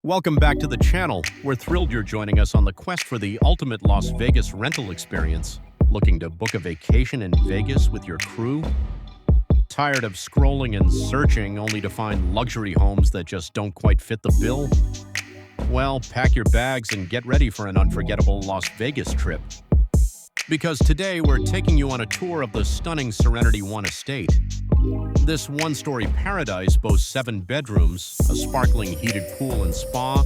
Welcome back to the channel. We're thrilled you're joining us on the quest for the ultimate Las Vegas rental experience. Looking to book a vacation in Vegas with your crew? Tired of scrolling and searching only to find luxury homes that just don't quite fit the bill? Well, pack your bags and get ready for an unforgettable Las Vegas trip. Because today we're taking you on a tour of the stunning Serenity One estate. This one-story paradise boasts 7 bedrooms, a sparkling heated pool and spa,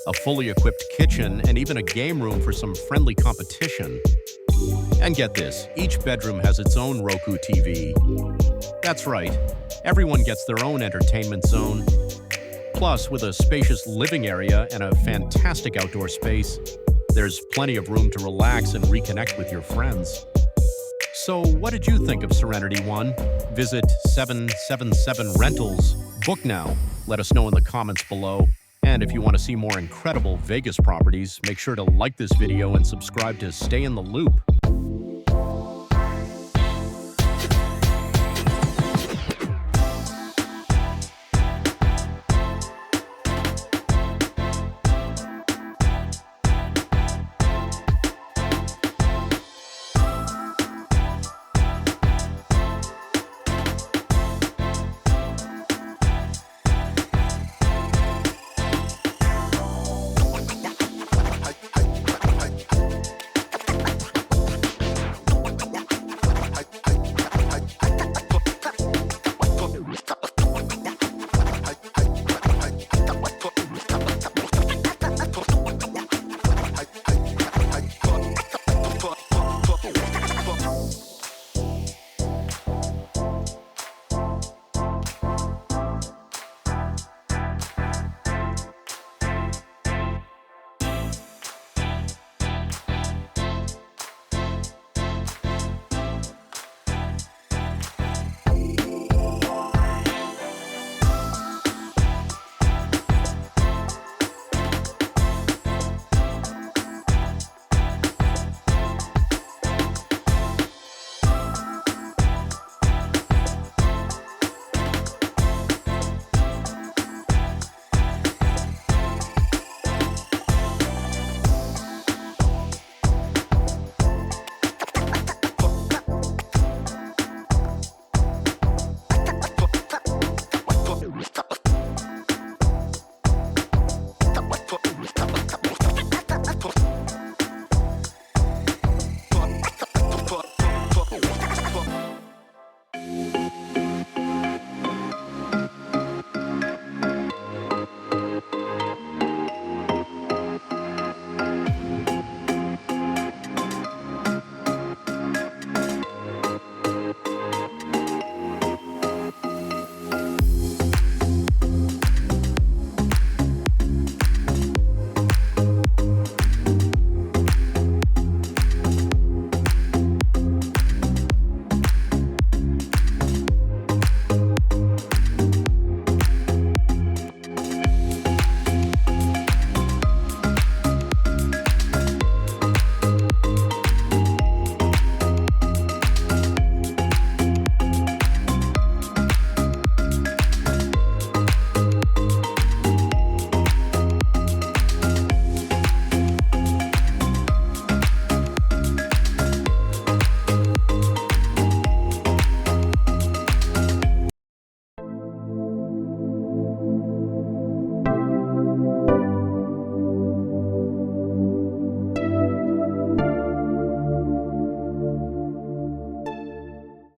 a fully equipped kitchen, and even a game room for some friendly competition. And get this, each bedroom has its own Roku TV. That's right, everyone gets their own entertainment zone. Plus, with a spacious living area and a fantastic outdoor space, there's plenty of room to relax and reconnect with your friends. So, what did you think of Serenity One? Visit 777 Rentals. Book now. Let us know in the comments below. And if you want to see more incredible Vegas properties, make sure to like this video and subscribe to stay in the loop.